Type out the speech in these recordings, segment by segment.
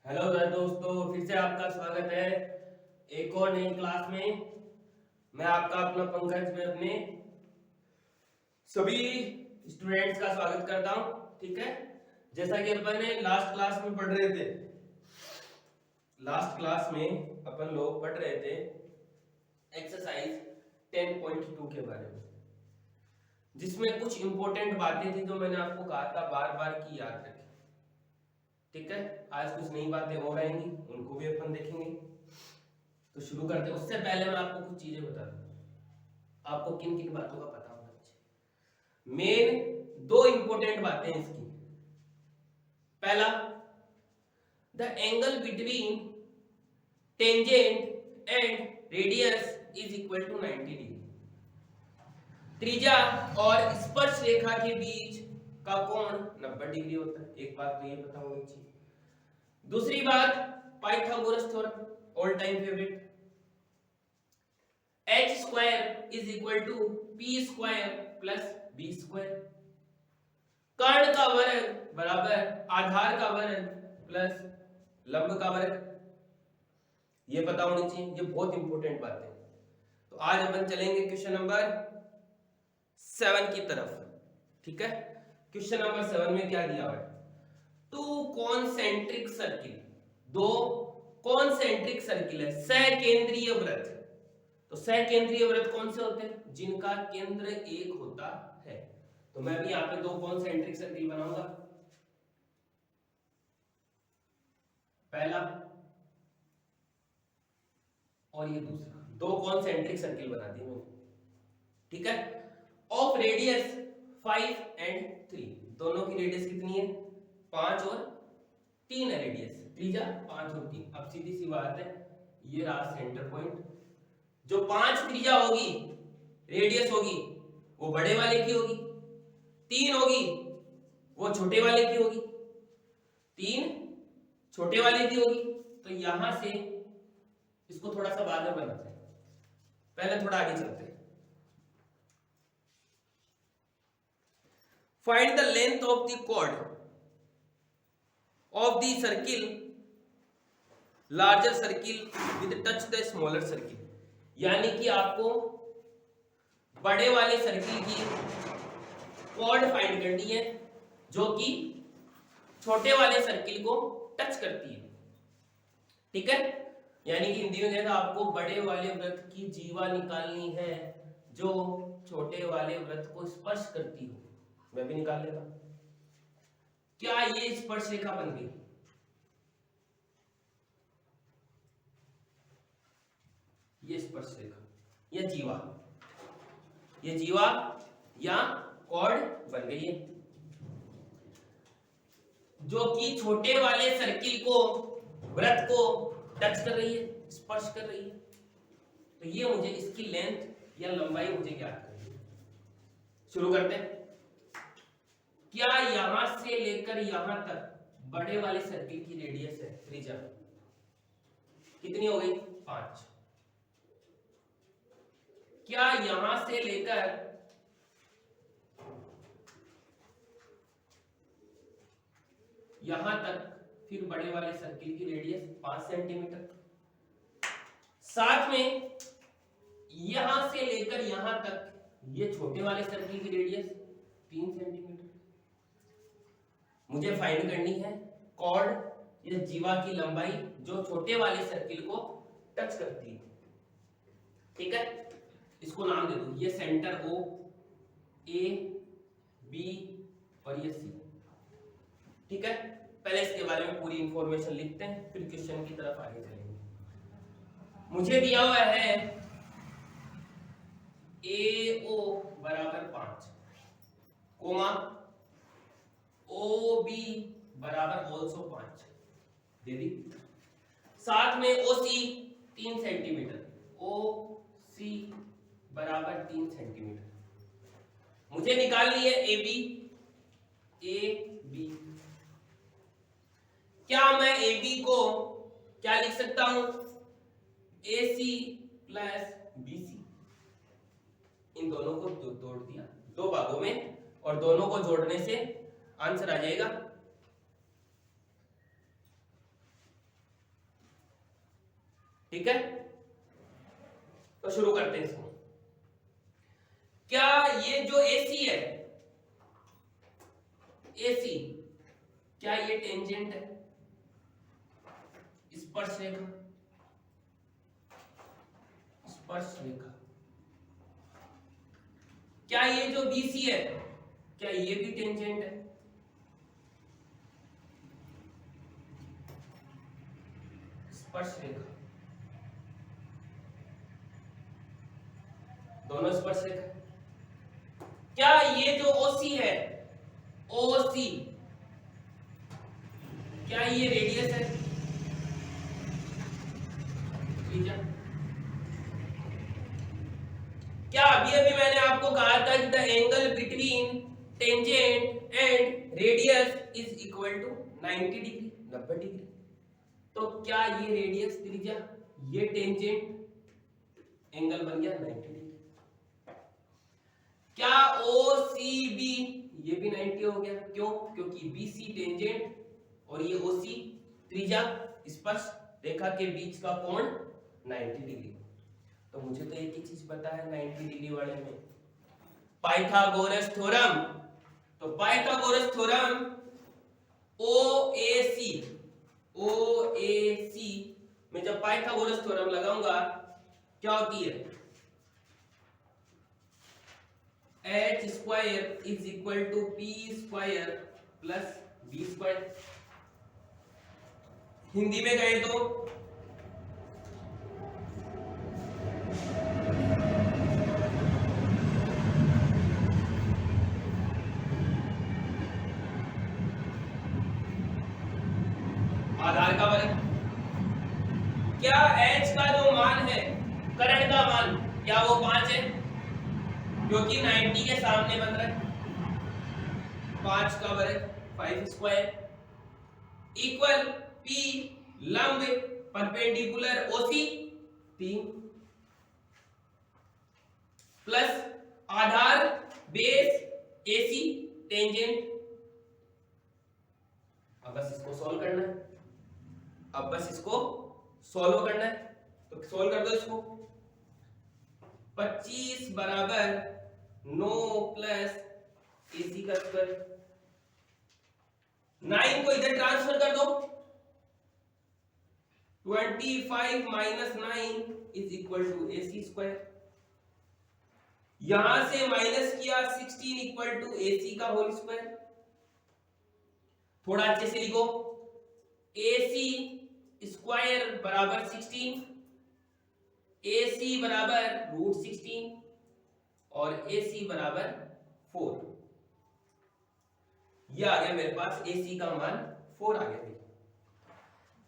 Hello दोस्तों, फिर से आपका स्वागत है एक और नई क्लास में। मैं आपका अपना पंकज में अपने सभी स्टूडेंट्स का स्वागत करता हूं। ठीक है, जैसा कि अपन ने लास्ट क्लास में पढ़ रहे थे, लास्ट क्लास में अपन लोग पढ़ रहे थे एक्सरसाइज 10.2 के बारे में, जिसमें कुछ इंपॉर्टेंट बातें थी जो मैंने आपको कहा था बार बार की याद रखें। ठीक है, आज कुछ नई बातें और आएंगी, उनको भी अपन देखेंगे। तो शुरू करते हैं। उससे पहले मैं आपको कुछ चीजें बता दूं, आपको किन किन बातों का पता होना चाहिए। मेन दो इंपॉर्टेंट बातें हैं इसकी। पहला, the angle between tangent and radius is equal to 90 degree. त्रिज्या और स्पर्श रेखा के बीच का कोण 90 डिग्री होता है। एक बात तो ये पता होनी चाहिए। दूसरी बात, Pythagoras theorem, all time favourite, h square is equal to p square plus b square. कर्ण का वर्ग बराबर आधार का वर्ग प्लस लंब का वर्ग। ये पता होनी चाहिए, ये बहुत इंपॉर्टेंट बात है। तो आज अपन चलेंगे क्वेश्चन नंबर 7 की तरफ। ठीक है, क्वेश्चन नंबर 7 में क्या दिया हुआ है? टू कॉन्सेंट्रिक सर्किल, दो कॉन्सेंट्रिक सर्किल है, सकेंद्रीय वृत्त। तो सकेंद्रीय वृत्त कौन से होते हैं? जिनका केंद्र एक होता है। तो मैं भी यहां पे दो कॉन्सेंट्रिक सर्किल बनाऊंगा। पहला और ये दूसरा, दो कॉन्सेंट्रिक सर्किल बना दिए मैंने। ठीक है, ऑफ रेडियस 5 एंड 3, दोनों की रेडियस कितनी है? 5 और 3 है रेडियस, त्रिज्या 5 और 3। अब सीधी सी बात है, ये रहा सेंटर पॉइंट। जो 5 त्रिज्या होगी, रेडियस होगी, वो बड़े वाले की होगी। 3 होगी, वो छोटे वाले की होगी। 3 छोटे वाले की होगी। तो यहां से इसको थोड़ा सा बाद में बनाते हैं, पहले थोड़ा आगे चलते हैं। Find the length of the chord of the circle larger circle with touch the smaller circle. यानी कि आपको बड़े वाले सर्किल की कॉर्ड फाइंड करनी है जो कि छोटे वाले सर्किल को टच करती है। ठीक है, यानी कि हिंदी में कहता है आपको बड़े वाले वृत्त की जीवा निकालनी है जो छोटे वाले वृत्त को स्पर्श करती हो। मैं भी निकाल लेता हूं। क्या ये स्पर्श रेखा बन गई? ये स्पर्श रेखा, ये जीवा, ये जीवा या कॉर्ड बन गई है जो कि छोटे वाले सर्किल को, वृत्त को टच कर रही है, स्पर्श कर रही है। तो ये मुझे इसकी लेंथ या लंबाई मुझे ज्ञात करनी है। शुरू करते हैं। क्या यहां से लेकर यहां तक बड़े वाले सर्किल की रेडियस है, त्रिज्या कितनी हो गई? 5। क्या यहां से लेकर यहां तक फिर बड़े वाले सर्किल की रेडियस 5 सेंटीमीटर। साथ में यहां से लेकर यहां तक ये छोटे वाले सर्किल की रेडियस 3 सेंटीमीटर। मुझे फाइंड करनी है कॉर्ड या जीवा की लंबाई जो छोटे वाले सर्किल को टच करती है। ठीक है, इसको नाम दे दो, ये सेंटर ओ, ए, बी और ये सी। ठीक है, पहले इसके बारे में पूरी इंफॉर्मेशन लिखते हैं, फिर क्वेश्चन की तरफ आगे चलेंगे। मुझे दिया हुआ है ए ओ बराबर 5, कोमा ओ बी बराबर ऑल्सो 5 दे दी। साथ में ओ सी 3 सेंटीमीटर, ओ सी बराबर 3 सेंटीमीटर। मुझे निकालनी है ए बी, ए बी। क्या मैं ए बी को क्या लिख सकता हूं? ए सी प्लस बी सी। इन दोनों को तोड़ दिया दो भागों में और दोनों को जोड़ने से आंसर आ जाएगा ठीक है, तो शुरू करते हैं इसको। क्या ये जो AC है, AC क्या ये टेंजेंट है स्पर्श रेखा? स्पर्श रेखा। क्या ये जो BC है, क्या ये भी टेंजेंट है? स्पर्श रेखा, दोनों स्पर्श रेखा। क्या ये जो OC है, OC क्या ये रेडियस है? त्रिज्या। क्या अभी अभी मैंने आपको कहा था कि the angle between tangent and radius is equal to 90 degree, 90 degree. तो क्या ये रेडियस त्रिज्या, ये टेंजेंट एंगल बन गया 90 डिग्री। क्या OCB ये भी 90 हो गया? क्यों? क्योंकि BC टेंजेंट और ये OC त्रिज्या, स्पर्श रेखा के बीच का कोण 90 डिग्री। तो मुझे तो एक ही चीज पता है 90 डिग्री वाले में, पाइथागोरस थ्योरम। तो पाइथागोरस थ्योरम OAC में जब पाइथागोरस थ्योरम लगाऊंगा क्या होती है? h square is equal to p square plus b square. Hindi में कहें तो आधार का वर्ग। क्या h का जो मान है, करंट का मान, क्या वो 5 है? क्योंकि 90 के सामने बन रहा है। 5 का वर्ग 5 स्क्वायर इक्वल p लंब परपेंडिकुलर OC 3 प्लस आधार बेस AC टेंजेंट। अब बस इसको सॉल्व करना है, अब बस इसको सॉल्व करना है। तो सॉल्व कर दो इसको। 25 बराबर 9 प्लस AC का स्क्वायर। 9 को इधर ट्रांसफर कर दो। 25 minus 9 is equal to AC square. यहां से माइनस किया 16 इक्वल टू AC का होल स्क्वायर। थोड़ा अच्छे से लिखो, AC स्क्वायर बराबर 16, AC बराबर रूट 16 और AC बराबर 4। यह आ गया मेरे पास, AC का मान 4 आ गया।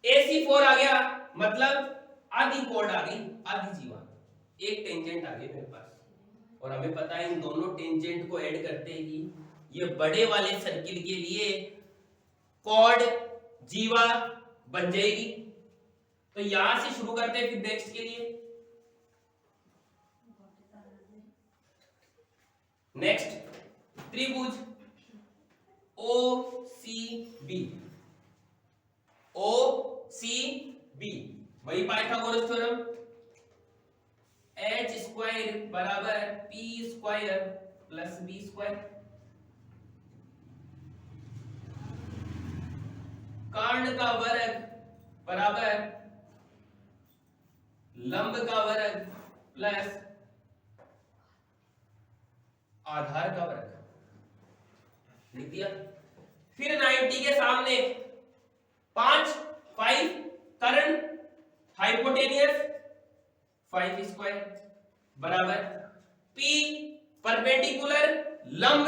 AC 4 आ गया मतलब आधी कोण आ गई, आधी जीवा, एक टेंजेंट आ गई मेरे पास। और हमें पता है इन दोनों टेंजेंट को ऐड करते ही ये बड़े वाले सर्किल के लिए कॉर्ड जीवा बन जाएगी। तो यहां से शुरू करते हैं फिर नेक्स्ट के लिए। नेक्स्ट त्रिभुज OCB, OCB वही पाइथागोरस थ्योरम, h स्क्वायर बराबर p square plus b square. कर्ण का वर्ग बराबर लंब का वर्ग प्लस आधार का वर्ग, लिख दिया। फिर 90 के सामने 5 कर्ण हाइपोटेनियस 5 स्क्वायर बराबर p परपेंडिकुलर लंब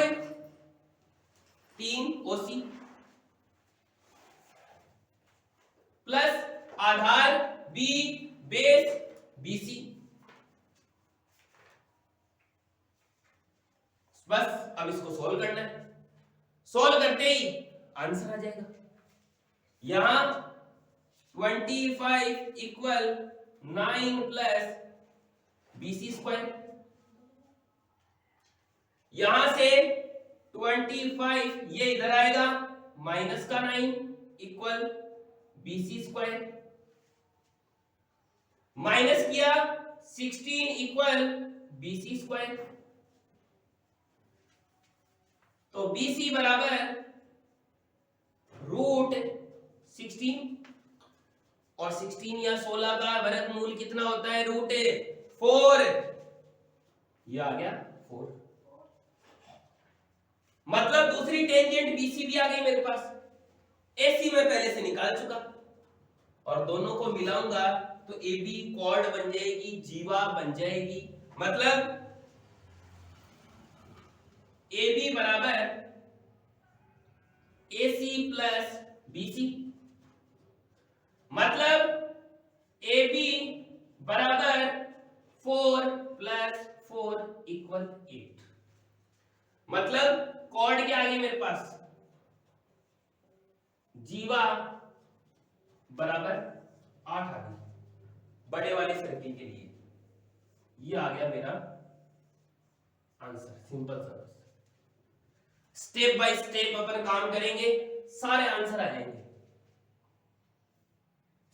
3 OC प्लस आधार B बेस BC। बस अब इसको सोल्व करना है। सोल्व करते ही आंसर आ जाएगा। यहां 25 इक्वल 9 प्लस BC स्क्वायर। यहां से 25 ये इधर आएगा, माइनस का 9 इक्वल BC स्क्वायर माइनस किया 16 इक्वल BC स्क्वायर, तो BC बराबर रूट 16 और 16 या 16 का वर्गमूल कितना होता है रूट 4, ये आ गया 4। मतलब दूसरी टेंजेंट BC भी आ गई मेरे पास, AC मैं पहले से निकाल चुका और दोनों को मिलाऊंगा तो AB कॉर्ड बन जाएगी, जीवा बन जाएगी। मतलब AB बराबर AC प्लस BC, मतलब AB बराबर 4 प्लस 4 इक्वल 8। मतलब कॉर्ड क्या आ गई मेरे पास, जीवा बराबर 8 आ गई बड़े वाले सर्किल के लिए। ये आ गया मेरा आंसर, सिंपल सा। स्टेप बाय स्टेप अपन काम करेंगे, सारे आंसर आ जाएंगे।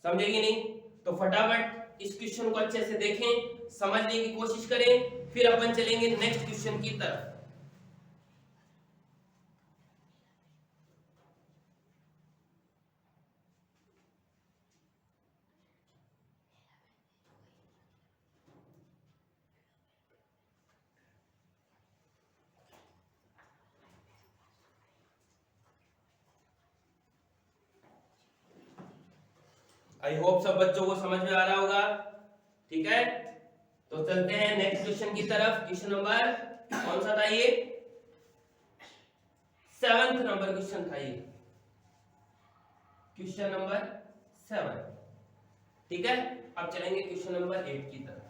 समझेगी नहीं तो फटाफट इस क्वेश्चन को अच्छे से देखें, समझने की कोशिश करें, फिर अपन चलेंगे नेक्स्ट क्वेश्चन की तरफ। आई होप सब बच्चों को समझ में आ रहा होगा, ठीक है। तो चलते हैं नेक्स्ट क्वेश्चन की तरफ। क्वेश्चन नंबर कौन सा था ये, 7th नंबर क्वेश्चन था ये, क्वेश्चन नंबर 7, ठीक है। अब चलेंगे क्वेश्चन नंबर 8 की तरफ।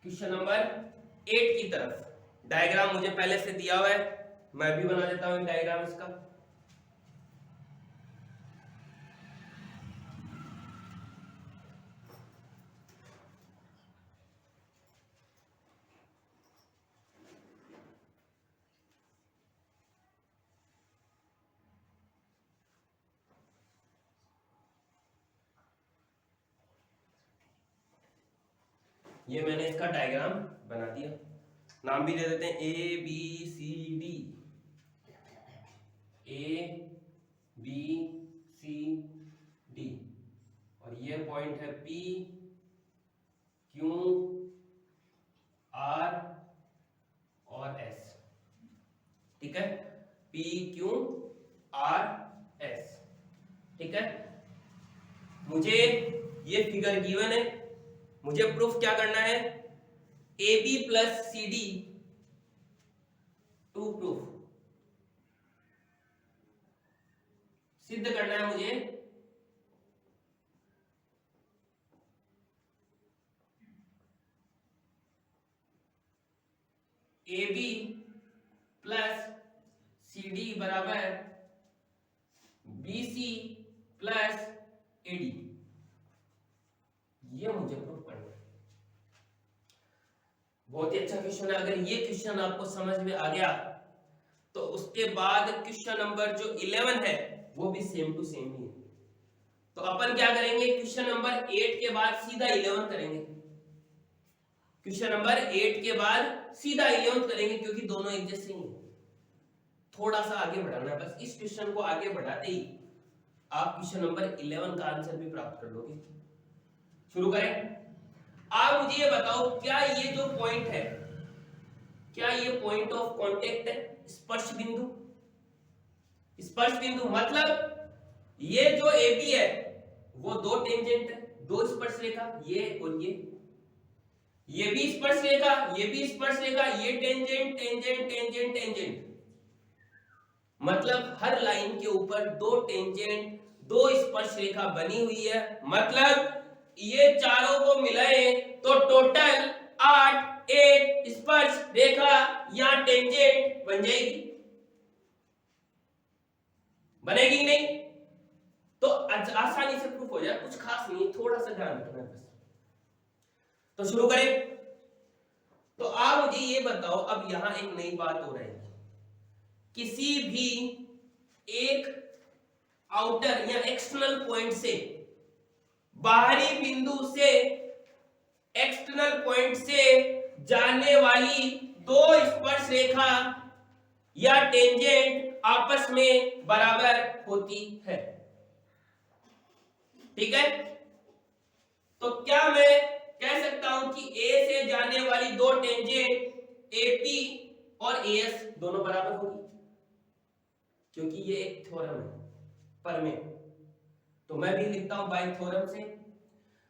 क्वेश्चन नंबर 8 की तरफ डायग्राम मुझे पहले से दिया हुआ है, मैं भी बना देता हूं डायग्राम इसका। ये मैंने इसका डायग्राम बना दिया, नाम भी दे देते हैं ABCD, ABCD, और ये पॉइंट है PQR और S, ठीक है, PQRS, ठीक है। मुझे ये फिगर गिवन है, मुझे प्रूफ क्या करना है, AB plus CD to prove सिद्ध करना है मुझे। AB प्लस CD बराबर BC प्लस AD, ये मुझे प्रूफ करना है। बहुत ही अच्छा क्वेश्चन है। अगर ये क्वेश्चन आपको समझ में आ गया तो उसके बाद क्वेश्चन नंबर जो 11 है वो भी सेम टू सेम ही है। तो अपन क्या करेंगे, क्वेश्चन नंबर 8 के बाद सीधा 11 करेंगे, क्वेश्चन नंबर 8 के बाद सीधा 11 करेंगे, क्योंकि दोनों एक जैसे ही हैं। थोड़ा सा आगे बढ़ाना है बस, इस क्वेश्चन को आगे बढ़ाते ही आप क्वेश्चन नंबर 11 का आंसर भी प्राप्त कर लोगे। शुरू करें। आप मुझे ये बताओ, क्या ये जो पॉइंट है, क्या ये पॉइंट ऑफ कांटेक्ट है, स्पर्श बिंदु? स्पर्श बिंदु मतलब ये जो AB है वो दो टेंजेंट है, दो स्पर्श रेखा, ये और ये भी स्पर्श रेखा, ये भी स्पर्श रेखा, ये टेंजेंट टेंजेंट टेंजेंट टेंजेंट, मतलब हर लाइन के ऊपर दो टेंजेंट दो स्पर्श रेखा बनी हुई है। मतलब ये चारों को मिलाए तो टोटल 8 8 स्पर्श रेखा या टेंजेंट बन जाएगी, बनेगी कि नहीं? तो आसानी से प्रूफ हो जाए, कुछ खास नहीं, थोड़ा सा ध्यान रखना बस। तो शुरू करें। तो आप मुझे ये बताओ, अब यहां एक नई बात हो रही है, किसी भी एक आउटर या एक्सटर्नल पॉइंट से, बाहरी बिंदु से एक्सटर्नल पॉइंट से जाने वाली दो स्पर्श रेखा या टेंजेंट आपस में बराबर होती है। ठीक है, तो क्या मैं कह सकता हूं कि ए से जाने वाली दो टेंजेंट एपी और एएस दोनों बराबर होगी, क्योंकि ये एक थ्योरम है प्रमेय। तो मैं भी लिखता हूं बाय थ्योरम से,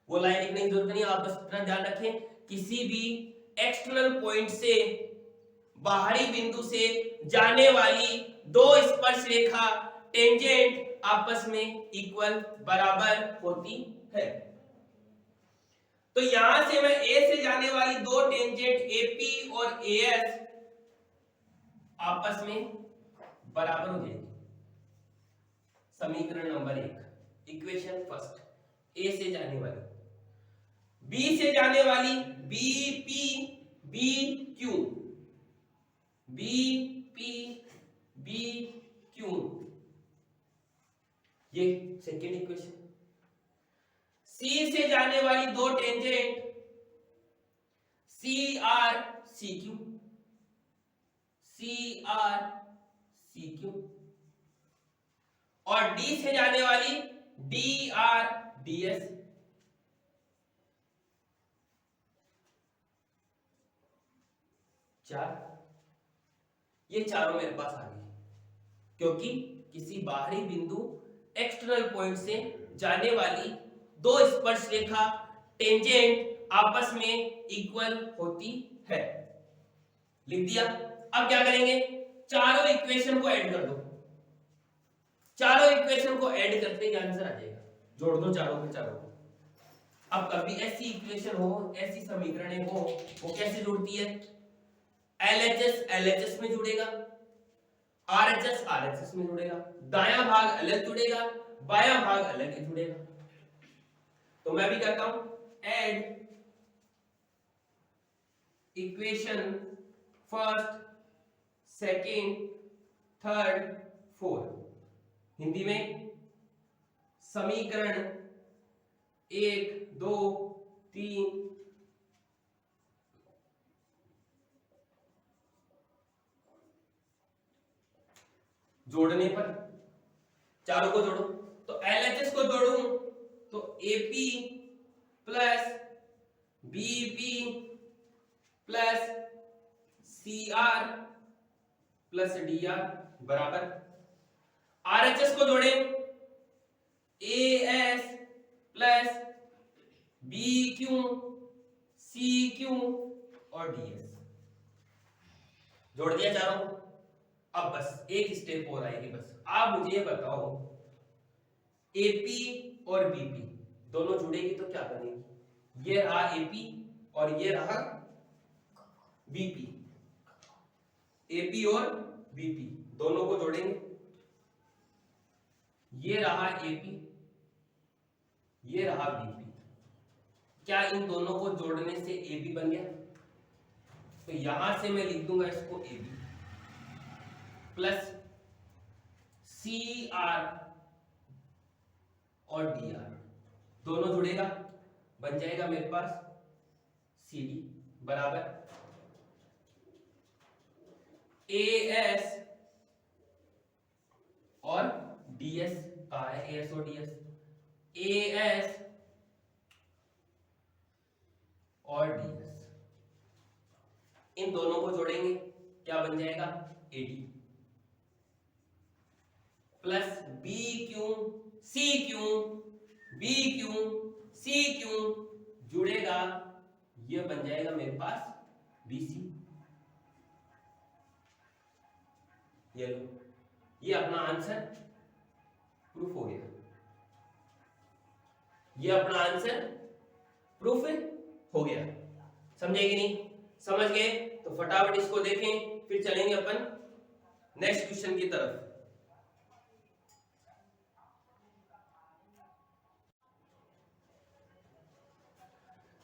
वो लाइन लिखने की जरूरत नहीं, आप बस इतना ध्यान रखें, किसी भी एक्सटर्नल पॉइंट से बाहरी बिंदु से जाने वाली दो स्पर्श रेखा टेंजेंट आपस में इक्वल बराबर होती है। तो यहां से मैं ए से जाने वाली दो टेंजेंट एपी और एएस आपस में बराबर हो जाएगी। समीकरण नंबर 1, इक्वेशन फर्स्ट, ए से जाने वाली, बी से जाने वाली BP B Q, BP B Q, ये सेकेंड इक्वेशन। सी से जाने वाली दो tangent C R C Q, C R C Q, और डी से जाने वाली डी आर डी एस। चार, ये चारों मेरे पास आ गए, क्योंकि किसी बाहरी बिंदु एक्सटर्नल पॉइंट से जाने वाली दो स्पर्श रेखा टेंजेंट आपस में इक्वल होती है। लिख दिया। अब क्या करेंगे, चारों इक्वेशन को ऐड कर दो, चारों इक्वेशन को ऐड करते ही आंसर आ जाएगा, जोड़ दो चारों के चारों को। अब कभी ऐसी इक्वेशन हो, ऐसी समीकरणें हो, वो कैसे जुड़ती है, एलएचएस एलएचएस में जुड़ेगा, आरएचएस आरएचएस में जुड़ेगा, दायां भाग अलग जुड़ेगा, बायां भाग अलग जुड़ेगा। तो मैं भी करता हूं, add equation first second third fourth, Hindi में समीकरण 1 2 3 जोड़ने पर चारों को जोड़ो। तो एलएचएस को जोड़ूं तो AP plus BP plus CR plus DR बराबर, आरएचएस को जोड़े एएस प्लस बीक्यू सीक्यू और डीएस, जोड़ दिया चारों को। अब बस एक स्टेप और आएगी, बस आप मुझे ये बताओ, एपी और बीपी दोनों जुड़ेगी तो क्या बनेगी, ये रहा एपी और ये रहा बीपी, एपी और बीपी दोनों को जोड़ेंगे, ये रहा एपी ये रहा बीपी, क्या इन दोनों को जोड़ने से एबी बन गया? तो यहां से मैं लिख दूंगा इसको एबी प्लस सी आर और डी आर दोनों जुड़ेगा, बन जाएगा मेरे पास सी डी बराबर ए एस और डी एस, कहा है ए एस और डी एस, ए एस और डी एस, इन दोनों को जोड़ेंगे क्या बन जाएगा AD plus B Q C Q B Q C Q जुड़ेगा, ये बन जाएगा मेरे पास बीसी। ये लो, ये अपना आंसर प्रूफ हो गया, ये अपना आंसर प्रूफ हो गया। समझे कि नहीं? समझ गए तो फटाफट इसको देखें, फिर चलेंगे अपन नेक्स्ट क्वेश्चन की तरफ।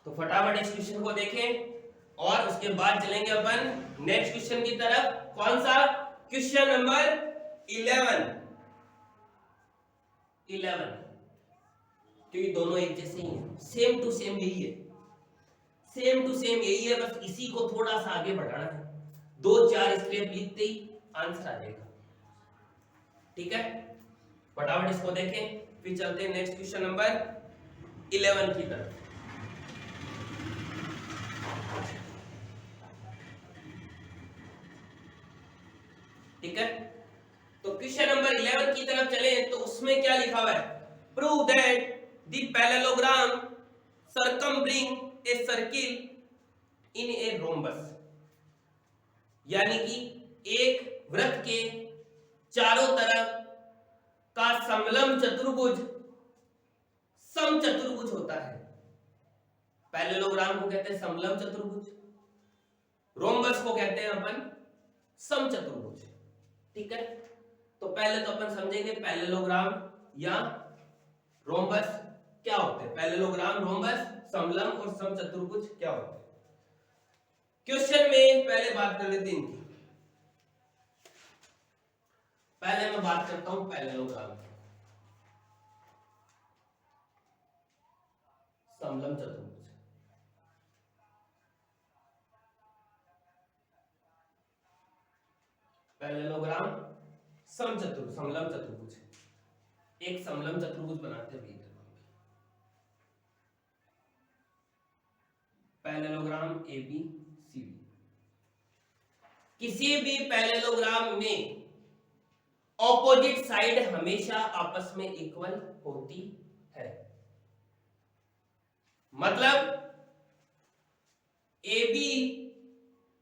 तो फटाफट इस क्वेश्चन को देखें और उसके बाद चलेंगे अपन नेक्स्ट क्वेश्चन की तरफ। कौन सा? Question number 11। क्योंकि दोनों एक जैसे ही हैं, सेम टू सेम यही है, सेम टू सेम यही है, बस इसी को थोड़ा सा आगे बढ़ाना है। 2-4 स्टेप लिखते ही आंसर आ जाएगा। ठीक है, फटाफट इसको देखें, फिर चलते हैं नेक्स्ट क्वेश्चन नंबर 11 की तरफ। ठीक है, तो क्वेश्चन नंबर 11 की तरफ चले तो उसमें क्या लिखा हुआ है? Prove that the parallelogram circumscribing a circle in a rhombus, यानी कि एक वृत्त के चारों तरफ का समलंब चतुर्भुज समचतुर्भुज होता है। पैरेललोग्राम को कहते हैं समलंब चतुर्भुज, रोम्बस को कहते हैं अपन समचतुर्भुज। ठीक है, तो पहले तो अपन समझेंगे पैरेललोग्राम या रोम्बस क्या होते हैं। पैरेललोग्राम, रोम्बस, समलंब और समचतुर्भुज क्या होते हैं। क्वेश्चन में पहले बात कर लेते हैं इनकी। पहले मैं बात करता हूं पैरेललोग्राम, समलंब चतुर्भुज। पैरेललोग्राम, समचतुर्भुज, समलंब चतुर्भुज। एक समलंब चतुर्भुज बनाते हैं पैरेललोग्राम ABCD। किसी भी पैरेललोग्राम में ऑपोजिट साइड हमेशा आपस में इक्वल होती है। मतलब AB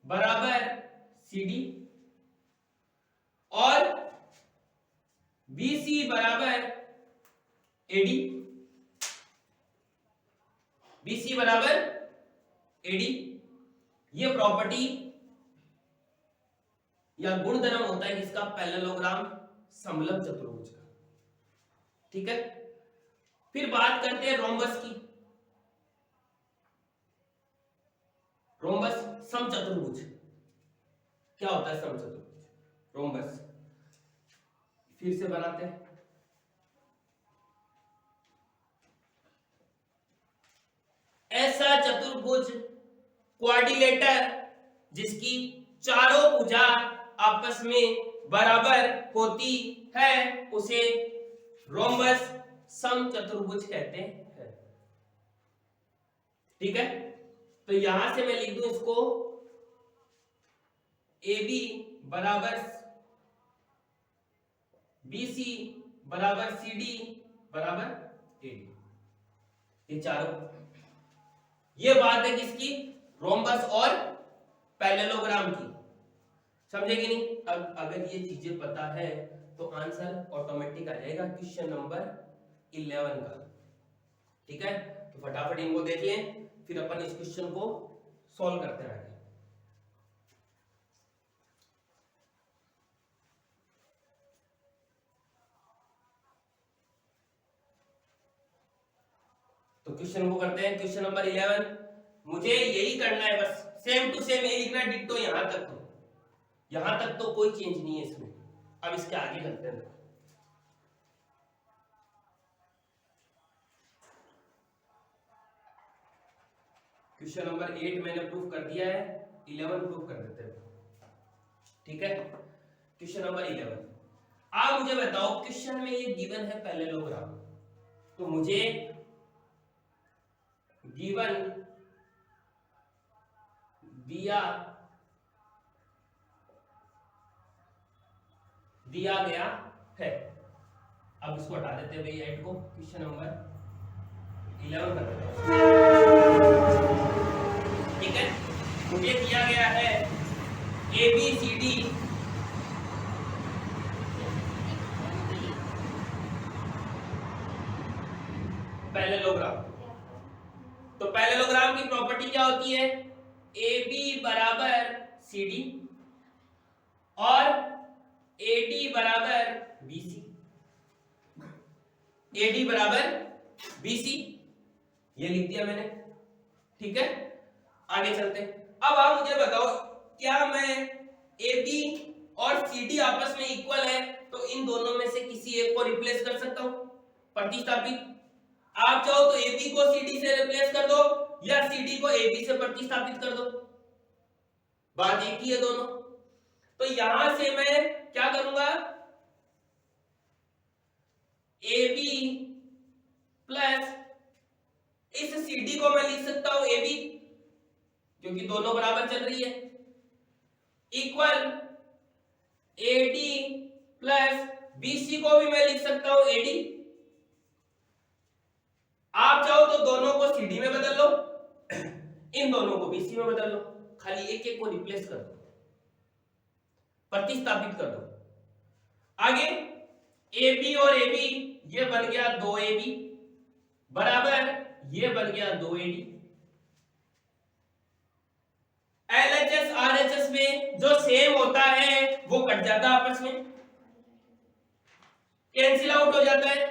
बराबर CD और BC बराबर AD, BC बराबर AD। ये प्रॉपर्टी या गुणधर्म होता है किसका? पैरेललोग्राम, समलंब चतुर्भुज का। ठीक है, फिर बात करते हैं रोम्बस की। रोम्बस समचतुर्भुज क्या होता है? समचतुर्भुज, रोम्बस फिर से बनाते हैं। ऐसा चतुर्भुज क्वाड्रिलेटर जिसकी चारों भुजा आपस में बराबर होती है उसे रोम्बस समचतुर्भुज कहते हैं। ठीक है, तो यहां से मैं लिख दूं इसको AB बराबर BC बराबर CD बराबर AD। ये चारों, ये बात है किसकी? रोम्बस और पैरेललोग्राम की। समझे कि नहीं? अब अगर ये चीजें पता है तो आंसर ऑटोमेटिक आ जाएगा क्वेश्चन नंबर 11 का। ठीक है, तो फटाफट इनको देख लें, फिर अपन इस क्वेश्चन को सॉल्व करते रहेंगे। तो क्वेश्चन को करते हैं, क्वेश्चन नंबर 11। मुझे यही करना है, बस सेम टू सेम यही लिखना है, डिट्टो यहां तक। तो यहां तक तो कोई चेंज नहीं है इसमें। अब इसके आगे करते हैं। क्वेश्चन नंबर 8 मैंने प्रूफ कर दिया है, 11 प्रूफ कर देते हैं। ठीक है, क्वेश्चन नंबर 11। आप मुझे बताओ, क्वेश्चन में ये गिवन है पैरेललोग्राम, तो मुझे गिवन दिया गया है। अब इसको हटा देते हैं भाई 8 को, क्वेश्चन नंबर 11 कर देते हैं। ठीक है, मुझे दिया गया है ABCD पैरेललोग्राम। तो पैरेललोग्राम की प्रॉपर्टी क्या होती है? ए बी बराबर सी डी और ए डी बराबर बी सी, ए डी बराबर बी सी, ये लिख दिया मैंने। ठीक है, आगे चलते हैं। अब आप मुझे बताओ, क्या मैं ए बी और सी डी आपस में इक्वल है तो इन दोनों में से किसी एक को रिप्लेस कर सकता हूं, प्रतिस्थापित। आप चाहो तो ए बी को सी डी से रिप्लेस कर दो या सी डी को ए बी से प्रतिस्थापित कर दो, बात एक ही है दोनों। तो यहां से मैं क्या करूंगा, ए बी प्लस इस सी डी को मैं लिख सकता हूं ए बी, क्योंकि दोनों बराबर चल रही है, equal A D plus B C को भी मैं लिख सकता हूं ए डी। आप चाहो तो दोनों को सी डी में बदल लो, इन दोनों को बी सी में बदल लो, खाली एक एक को रिप्लेस कर दो, प्रतिस्थापित कर दो। आगे ए बी और ए बी ये बन गया 2 ए बी बराबर ये बन गया 2 ए डी। एलएचएस आरएचएस में जो सेम होता है वो कट जाता है आपस में, कैंसिल आउट हो जाता है,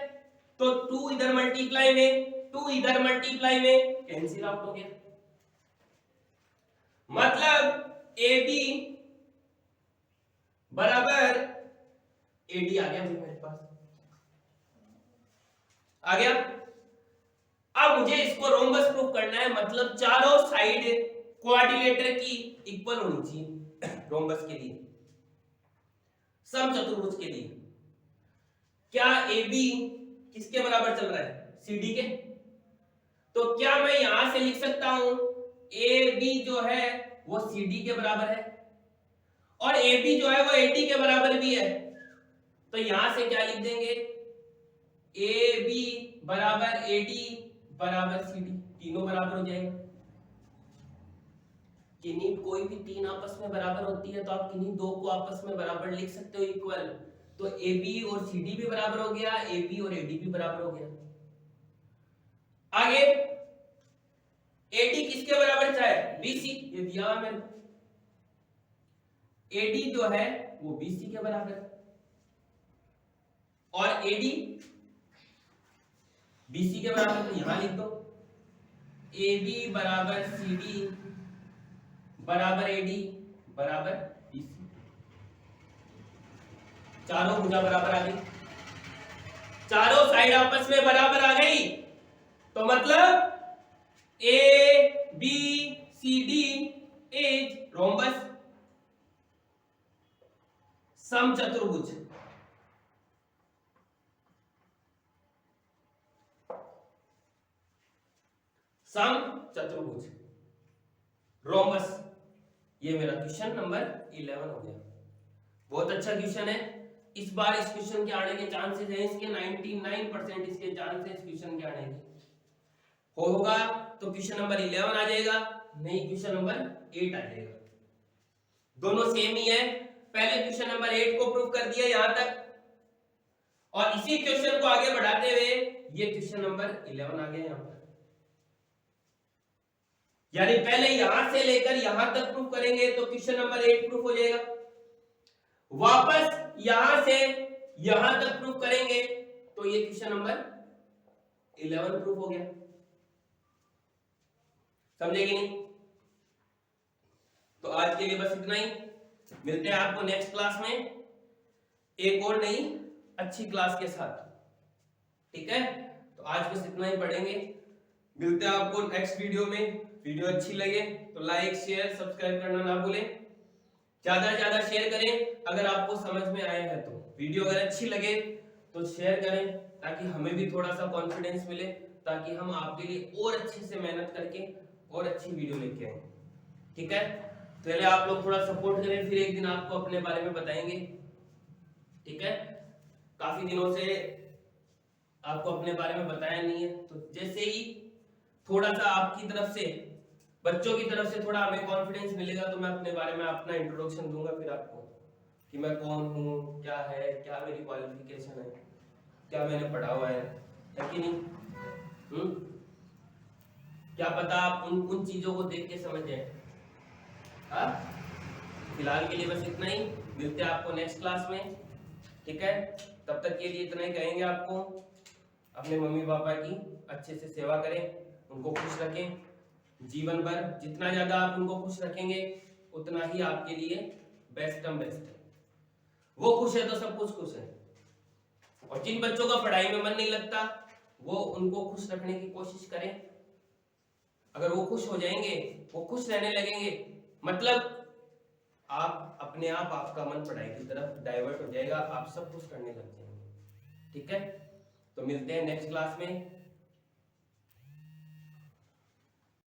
तो 2 इधर मल्टीप्लाई में 2 इधर मल्टीप्लाई में कैंसिल आउट हो गया। मतलब ए बी बराबर ए डी आ गया मेरे पास, आ गया। अब मुझे इसको रोम्बस प्रूफ करना है, मतलब चारों साइड क्वाड्रिलेटर की इक्वल होनी चाहिए रोम्बस के लिए, समचतुर्भुज के लिए। क्या ए बी किसके बराबर चल रहा है, सी डी के, तो क्या मैं यहां से लिख सकता हूं ए बी जो है वो सी डी के बराबर है और ए बी जो है वो ए डी के बराबर भी है, तो यहां से क्या लिख देंगे, ए बी बराबर ए डी बराबर सी डी, तीनों बराबर हो जाएंगे। किन्हीं कोई भी तीन आपस में बराबर होती है तो आप किन्हीं दो को आपस में बराबर लिख सकते हो इक्वल, तो ए बी और सी डी भी बराबर हो गया, ए बी और ए डी भी बराबर हो गया। आगे ए डी किसके बराबर है, बी सी, ये दिया हुआ मैंने, ए डी जो है वो बी सी के बराबर है और ए डी बी सी के बराबर, तो यहां लिख दो ए बी बराबर सी डी बराबर ए डी बराबर बी सी, चारों भुजा बराबर आ गई, चारों साइड आपस में बराबर आ गई, तो मतलब A B C D is rhombus, समचतुर्भुज। समचतुर्भुज रोम्बस, ये मेरा क्वेश्चन नंबर 11 हो गया। बहुत अच्छा क्वेश्चन है, इस बार इस क्वेश्चन के आने के चांसेस हैं, इसके 99% इसके चांसेस क्वेश्चन के आने के होगा, तो क्वेश्चन नंबर 11 आ जाएगा, नहीं क्वेश्चन नंबर 8 आ जाएगा, दोनों सेम ही है। पहले क्वेश्चन नंबर 8 को प्रूव कर दिया यहां तक, और इसी क्वेश्चन को आगे बढ़ाते हुए ये क्वेश्चन नंबर 11 आ गया यहां पर, यानी पहले यहां से लेकर यहां तक प्रूफ करेंगे तो क्वेश्चन नंबर 8 प्रूफ हो जाएगा, वापस यहां से यहां तक प्रूफ करेंगे तो ये क्वेश्चन नंबर 11 प्रूफ हो गया। समझे कि नहीं? तो आज के लिए बस इतना ही, मिलते हैं आपको नेक्स्ट क्लास में एक और नई अच्छी क्लास के साथ, ठीक है? तो आज बस इतना ही पढ़ेंगे, मिलते हैं आपको नेक्स्ट वीडियो में। वीडियो अच्छी लगे तो लाइक शेयर सब्सक्राइब करना ना भूलें, ज्यादा से ज्यादा शेयर करें अगर आपको समझ में आया है तो। वीडियो अगर अच्छी लगे तो शेयर करें ताकि हमें भी थोड़ा सा कॉन्फिडेंस मिले, ताकि हम आपके लिए और अच्छे से मेहनत करके और अच्छी वीडियो लेके आए, ठीक है? पहले आप लोग थोड़ा सपोर्ट करें, फिर एक दिन आपको अपने बारे में बताएंगे, ठीक है? काफी दिनों से आपको अपने बारे में बताया नहीं है, तो जैसे ही थोड़ा सा आपकी तरफ से, बच्चों की तरफ से थोड़ा हमें कॉन्फिडेंस मिलेगा तो मैं अपने बारे में अपना इंट्रोडक्शन दूंगा फिर आपको, कि मैं कौन हूँ, क्या है, क्या मेरी क्वालिफिकेशन है, क्या मैंने पढ़ा हुआ है कि नहीं? क्या पता आप उन चीजों को देख के समझ जाए, हाँ, फिलहाल के लिए बस इतना ही, मिलते हैं आपको नेक्स्ट क्लास में, ठीक है। तब तक के लिए इतना ही कहेंगे आपको, अपने मम्मी पापा की अच्छे से सेवा करें, उनको खुश रखें जीवन भर। जितना ज्यादा आप उनको खुश रखेंगे उतना ही आपके लिए बेस्ट है। वो खुश है तो सब कुछ खुश है। और जिन बच्चों का पढ़ाई में मन नहीं लगता, वो उनको खुश रखने की कोशिश करें। अगर वो खुश हो जाएंगे, वो खुश रहने लगेंगे, मतलब आप अपने आप आपका मन पढ़ाई की तरफ डाइवर्ट हो जाएगा, आप सब कुछ करने लग जाएंगे, ठीक है। तो मिलते हैं नेक्स्ट क्लास में।